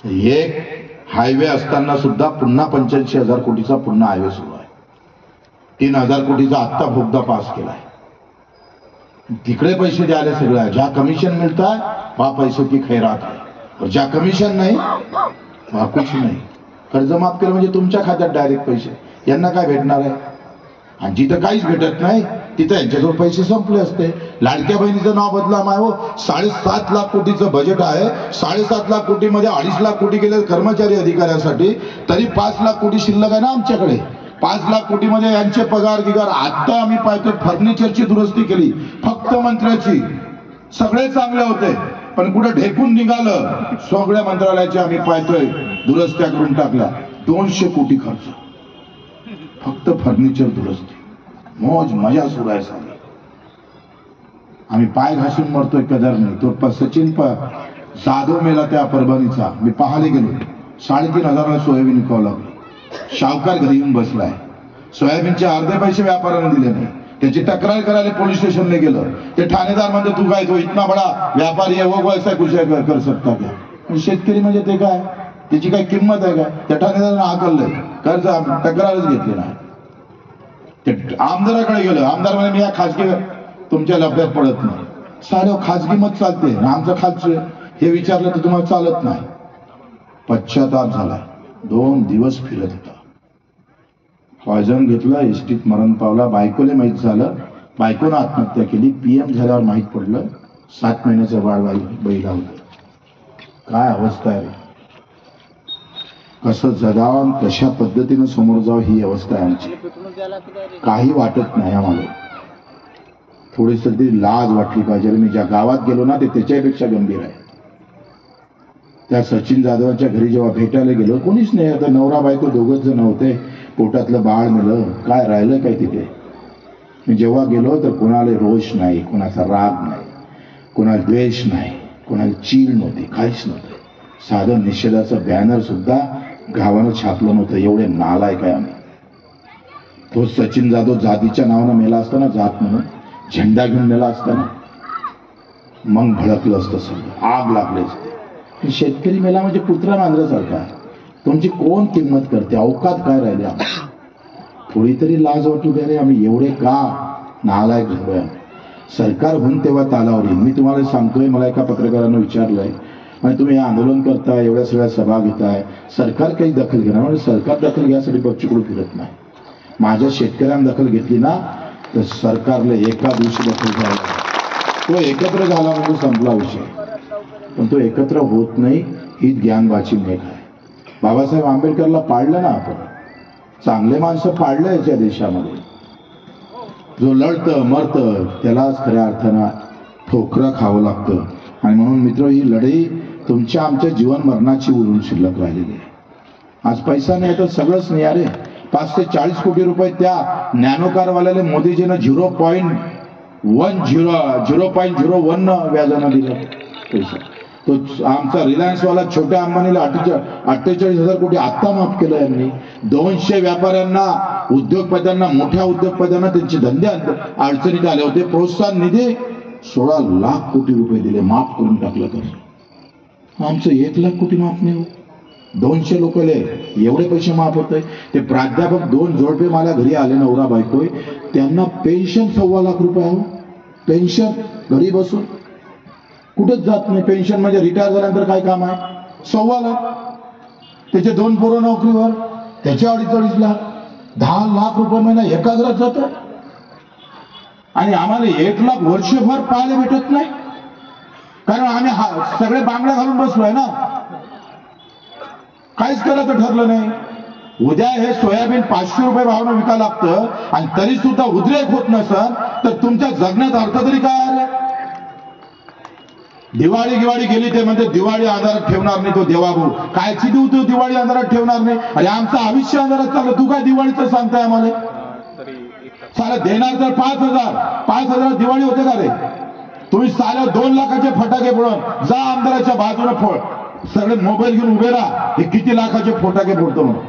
एक हायवे असताना सुद्धा पुन्हा 85,000 कोटीचा पुन्हा हायवे सुरू आहे. 3,000 कोटीचा आत्ता बोगदा पास केलाय. तिकडे पैसे द्यायला सगळं आहे. ज्या कमिशन मिळत आहे वहां पैसों की खैरात आहे, और ज्या कमिशन नाही वहां कुछ नाही. कर्जमाफ केलं म्हणजे तुमच्या खात्यात डायरेक्ट पैसे, यांना काय भेटणार आहे? आणि जिथं काहीच भेटत नाही तिथं यांच्याजवळ पैसे संपले असते. लाडक्या बहिणीचं नाव बदला माय हो. 7.5 लाख कोटीचं बजेट आहे. 7.5 लाख कोटीमध्ये 2.5 लाख कोटी गेले कर्मचारी अधिकाऱ्यांसाठी, तरी 5 लाख कोटी शिल्लक आहे ना आमच्याकडे. 5 लाख कोटीमध्ये यांचे पगार गिगार. आता आम्ही पाहतो फर्निचरची दुरुस्ती केली फक्त मंत्र्याची, सगळे चांगले होते पण कुठे ढेकून निघालं. सगळ्या मंत्रालयाचे आम्ही पाहतोय दुरुस्त्या करून टाकल्या. 200 कोटी खर्च फक्त फर्निचर दुरुस्ती. मौज मजा सुरू आहे सगळी. आम्ही पाय घासून मरतोय कदर नाही. तो सचिन जाधव मेला त्या परभणीचा, मी पाहायला गेलो. 3,500 सोयाबीन विकावं लागली. शावकार घरी येऊन बसलाय. सोयाबीनचे अर्धे पैसे व्यापाऱ्याने दिले नाही. त्याची तक्रार करायला पोलीस स्टेशनला गेलं. ते ठाणेदार म्हणजे तू काय तो इतना बडा व्यापारी है वो ऐसा कुछ कर सकता क्या? शेतकरी म्हणजे ते काय, त्याची काय किंमत आहे का? त्या ठाणेदारांना हाकललंय, कर्ज तक्रारच घेतली नाही. ते आमदाराकडे गेलं. आमदार म्हणजे मी या खासगी तुमच्या लफड्यात पडत नाही. सारे खासगी मत चालते, आमचं खालचं हे विचारलं तर तुम्हाला चालत नाही. पश्चाताप झालाय. 2 दिवस फिरत होता. पॉयझन घेतला, इष्टीत मरण पावला. बायकोले माहीत झालं, बायकोनं आत्महत्या केली. PM झाल्यावर माहीत पडलं 7 महिन्याचं बाळ बैला होतं. काय अवस्था आहे, कसं जगावं, कशा पद्धतीनं समोर जावं ही अवस्था आहे आमची. काही वाटत नाही आम्हाला. थोडीस तरी लाज वाटली पाहिजे. मी ज्या गावात गेलो ना ते त्याच्यापेक्षा गंभीर आहे. त्या सचिन जाधवांच्या घरी जेव्हा भेटायला गेलो कोणीच नाही. आता नवरा बायको दोघच जण होते. पोटातलं बाळ नेलं, काय राहिलं काय तिथे. मी जेव्हा गेलो तर कोणाला रोष नाही, कोणाचा राग नाही, कोणाला द्वेष नाही, कोणाला चीड नव्हती, काहीच नव्हतं. साधं निषेधाचं बॅनर सुद्धा गावानं छापलं नव्हतं. एवढे नालायक आहे आम्ही. तो सचिन जाधव जातीच्या नावानं मेला असताना, जात म्हणून झेंडा घेऊन मेला असताना मग भडकलं असतं सगळं, आग लागली असते. शेतकरी मेला म्हणजे कुत्रा मांजरासारखा. तुमची कोण किंमत करते? अवकात काय राहिले? थोडी तरी लाज वाटू द्या रे. आम्ही एवढे का नालायक झालोय? सरकार होऊन तेव्हा तालावर येईल. मी तुम्हाला सांगतोय, मला एका पत्रकारानं विचारलंय, म्हणजे तुम्ही आंदोलन करताय, एवढ्या सगळ्या सभा घेताय, सरकार काही दखल घेणार? म्हणजे सरकार दखल घ्यायसाठी पक्षीकडे फिरत नाही. माझ्या शेतकऱ्यांनी दखल घेतली ना तर सरकारला एका दिवशी दखल घ्यायला. तो एकत्र झाला म्हणजे संपला विषय. पण तो एकत्र होत नाही ही ज्ञानवाची मेघ आहे. बाबासाहेब आंबेडकरला पाडलं ना आपण. चांगले माणसं पाडलं याच्या देशामध्ये. जो लढतं मरतं त्यालाच खऱ्या अर्थानं ठोकरं खावं लागतं. आणि म्हणून मित्र, ही लढाई तुमच्या आमच्या जीवन मरणाची उरून शिल्लक राहिलेली आहे. आज पैसा नाही तर सगळंच नाही. अरे 5 ते 40 कोटी रुपये त्या नॅनोकारवाल्याला मोदीजीनं 0.01 व्याजानं दिलं पैसा. तो आमचा रिलायन्सवाला छोट्या अंबानीला 48,000 कोटी आत्ता माफ केलं यांनी. 200 व्यापाऱ्यांना, उद्योगपत्यांना, मोठ्या उद्योगपत्यांना त्यांचे धंदे अडचणीत आले होते. प्रोत्साहन निधी 16 लाख कोटी रुपये दिले, माफ करून टाकलं. तर आमचं 1 लाख कोटी माफ नाही होत. 200 लोकले एवढे पैसे माफ होत आहे. ते प्राध्यापक 2 जोडपे मला घरी आले, नवरा बायको, त्यांना पेन्शन 1.25 लाख रुपये आहे. पेन्शन घरी बसून कुठंच जात नाही. पेन्शन म्हणजे रिटायर झाल्यानंतर काय काम आहे? 1.25 लाख. त्याचे 2 पोरं नोकरीवर, त्याचे 2.5 लाख. 10 लाख रुपये महिना एका घरात जातो. आणि आम्हाला 1 लाख वर्षभर पाहायला भेटत नाही, कारण आम्ही सगळे बांगड्या घालून बसलोय ना. काहीच करायचं ठरलं नाही. उद्या हे सोयाबीन 500 रुपये भावानं विकायला लागतं आणि तरी सुद्धा उद्रेक होत नसेल तर तुमच्या जगण्यात अर्थ तरी काय आहे? दिवाळी गेली ते म्हणजे दिवाळी अंधारात ठेवणार नाही तो देवाभाऊ. कायची देऊ तो दिवाळी अंधारात ठेवणार नाही? अरे आमचं आयुष्य अंधारात चाललं, तू काय दिवाळीचं सांगताय आम्हाला? साला देणार तर 5,000 दिवाळी होते का रे? तुम्ही साल्या 2 लाखाचे फटाके फोडून जा आमदाराच्या बाजूने फोड. सगळे मोबाईल घेऊन उभे राहा, हे किती लाखाचे फटाके फोडतो म्हणून.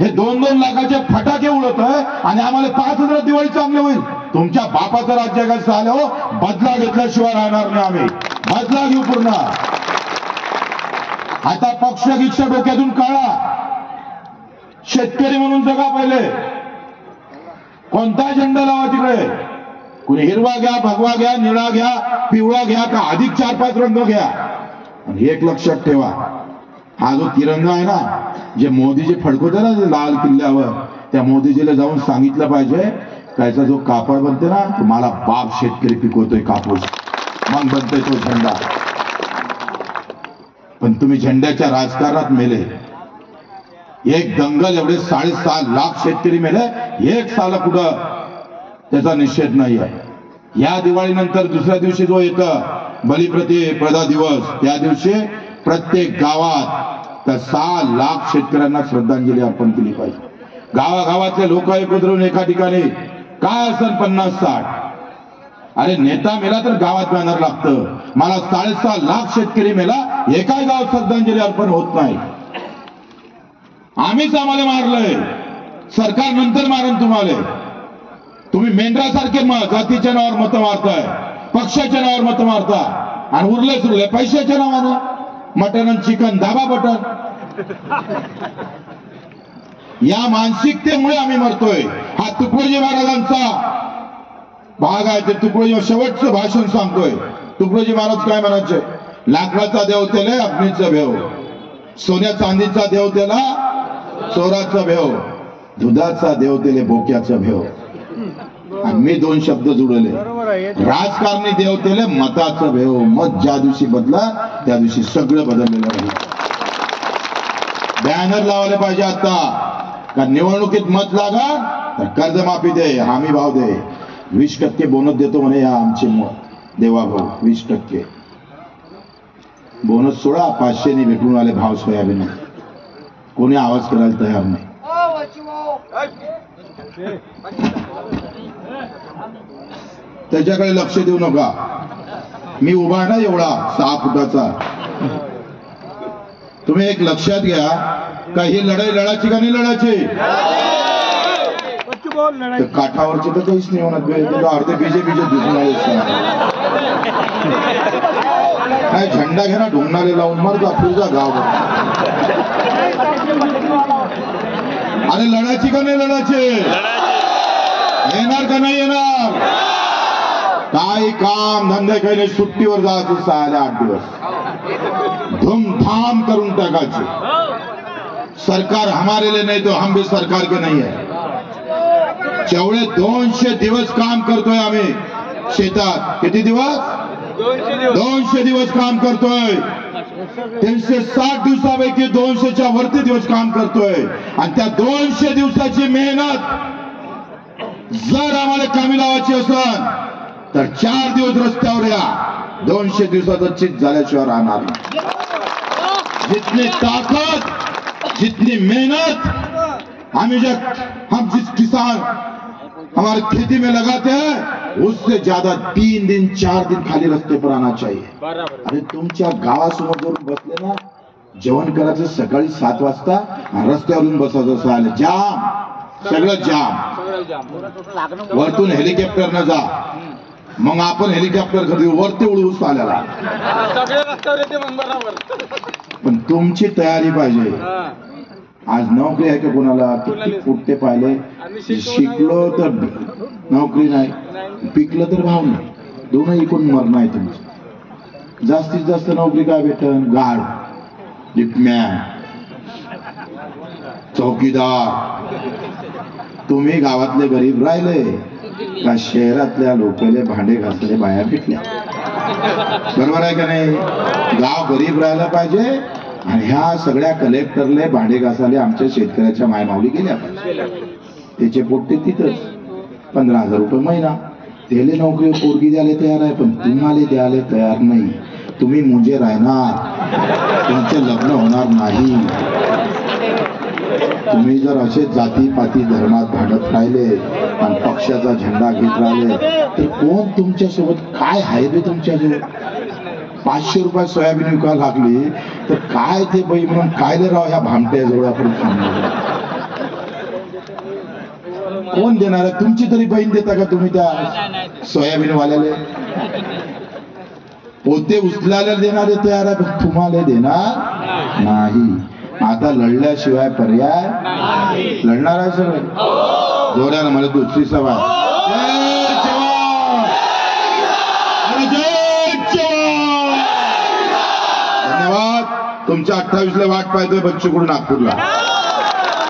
हे 2-2 लाखाचे फटाके उडत आहे आणि आम्हाला 5,000 दिवाळी चांगले होईल. तुमच्या बापाचं राज्य कसं आलं हो? बदला घेतल्याशिवाय राहणार नाही आम्ही. बदला घेऊ पूर्ण. आता पक्ष गिक्ष डोक्यातून काढा, शेतकरी म्हणून जगा पहिले. कोणता झेंडा लावा तिकडे, कुणी हिरवा घ्या, भगवा घ्या, निळा घ्या, पिवळा घ्या, का अधिक 4-5 रंग घ्या. आणि एक लक्षात ठेवा, हा जो तिरंगा आहे ना, जे मोदीजी फडकवते ना लाल किल्ल्यावर, त्या मोदीजीला जाऊन सांगितलं पाहिजे, त्याचा जो कापड बनते ना, तुम्हाला बाप शेतकरी पिकवतोय कापूस, मग बनतोय तो झेंडा. पण तुम्ही झेंड्याच्या राजकारणात मेले. एक दंगल एवढे 6.5 लाख शेतकरी मेले, एक साला कुठं त्याचा निषेध नाही आहे. या दिवाळीनंतर दुसऱ्या दिवशी जो येतं बलिप्रदा दिवस, त्या दिवशी प्रत्येक गावात त्या 6 लाख शेतकऱ्यांना श्रद्धांजली अर्पण केली पाहिजे. गावागावातले लोक एकत्र येऊन एका ठिकाणी, काय असेल 50-60, अरे नेता मेला तर गावात बॅनर लागतं. मला 6.5 लाख शेतकरी मेला, एकाही गावात श्रद्धांजली अर्पण होत नाही. आम्हीच आम्हाला मारलंय, सरकार नंतर मारण तुम्हाला. तुम्ही मेंढरासारखे जातीच्या नावावर मतं मारताय, पक्षाच्या नावावर मतं मारता, आणि उरले पैशाच्या नावानं मटन आणि चिकन, दाबा बटन. या मानसिकतेमुळे आम्ही मरतोय. हा तुकडोजी महाराजांचा भाग आहे. ते तुकडोजी शेवटचं भाषण सांगतोय. तुकडोजी महाराज काय म्हणायचे, लाकडाचा देव त्याला अग्नीचा भेव, सोन्या चांदीचा देव त्याला चोराचा भेव, दुधाचा देव त्याला बोक्याचा भेव. आणि मी 2 शब्द जुळले, राजकारणी देव त्याला मताचा भेव. मत ज्या दिवशी बदला त्या दिवशी सगळं बदललेलं राहील. बॅनर लावले पाहिजे आता का निवडणुकीत मत लागा तर कर्जमाफी दे, हमी भाव दे, 20% बोनस देतो म्हणे या आमचे देवाभाऊ. 20% बोनस सोडा, 500 ने भेटून आले भाव सोयाबीन. कोणी आवाज करायला तयार नाही. त्याच्याकडे लक्ष देऊ नका. मी उभा ना एवढा 6 फुटाचा. तुम्ही एक लक्षात घ्या का ही लढाई लढायची का नाही लढायची. काठावरचे तर काहीच नाही होणार, अर्धे बीजे दिसून आले. काय झेंडा घे ना, ढुंगणारे लावून मारतो तुझा गाव. अरे लढायची का नाही लढायची, येणार का नाही येणार. काही काम धंदे काही नाही, सुट्टीवर जायचं 6-8 दिवस धूमधाम करून टाकायचे. सरकार हमारे लिए नहीं तो हम भी सरकार के नहीं है. जेवढे 200 दिवस काम करतोय आम्ही शेतात. किती दिवस, 200 दिवस काम करतोय. 360 दिवसापैकी 200च्या वरती दिवस काम करतोय. आणि त्या 200 दिवसाची मेहनत जर आम्हाला कामी लावायची असेल तर 4 दिवस रस्त्यावर या. 200 दिवसाचं चित झाल्याशिवाय राहणार नाही. जितनी ताकत, जितनी मेहनत हम जिस किसान हमारे खेती में लगाते हैं, उससे ज्यादा 3 दिन 4 दिन खाली रस्ते पर आना चाहिए. अरे तुमच्या गावासमोर जर बसले ना, जेवण करायचं सकाळी 7 वाजता, रस्त्यावरून बसायचं असं जाम, सगळं जाम. वरतून हेलिकॉप्टरनं जा, मग आपण हेलिकॉप्टर खरेदी वरती उडवूस आल्याला. पण तुमची तयारी पाहिजे. आज नोकरी आहे का कोणाला, किती कुठते पाहिले. शिकलो तर नोकरी नाही, पिकलं तर भाव नाही, दोनही इकडून मरण आहे तुमचं. जास्तीत जास्त नोकरी काय भेटन, गार्ड, लिफ्टमॅन, चौकीदार. तुम्ही गावातले गरीब राहिले का शहरातल्या लोकांना भांडे घासले बाया भेटल्या. बरोबर आहे का नाही. गाव गरीब राहायला पाहिजे. आणि ह्या सगळ्या कलेक्टरले भांडे घासाले आमच्या शेतकऱ्याच्या मायमावली गेल्या पाहिजे. त्याचे पोट्टे तिथंच 15,000 रुपये महिना. त्याला नोकरी पोरगी द्यायला तयार आहे, पण तुम्हाला द्यायला तयार नाही. तुम्ही मुंजे राहणार, तुमचे लग्न होणार नाही. तुम्ही जर असे जातीपाती धर्मात भांडत राहिले आणि पक्षाचा झेंडा घेत राहिले तर कोण तुमच्यासोबत, काय आहे रे तुमच्याजवळ. 500 रुपये सोयाबीन विकायला लागली तर काय ते बाई म्हणून काय राव ह्या भामट्याजवळ आपण कोण देणार आहे. तुमची तरी बहीण देता का तुम्ही त्या सोयाबीन वाल्याला. पोते उचलायला देणारे तयार आहे, पण तुम्हाला देणार नाही. आता लढल्याशिवाय पर्याय लढणार आहे सगळे जोरानं मला दुसरी सभा. जय जवान आणि जय जवान. धन्यवाद. तुमच्या 28ला वाट पाहतोय बच्चू कडू नागपूरला.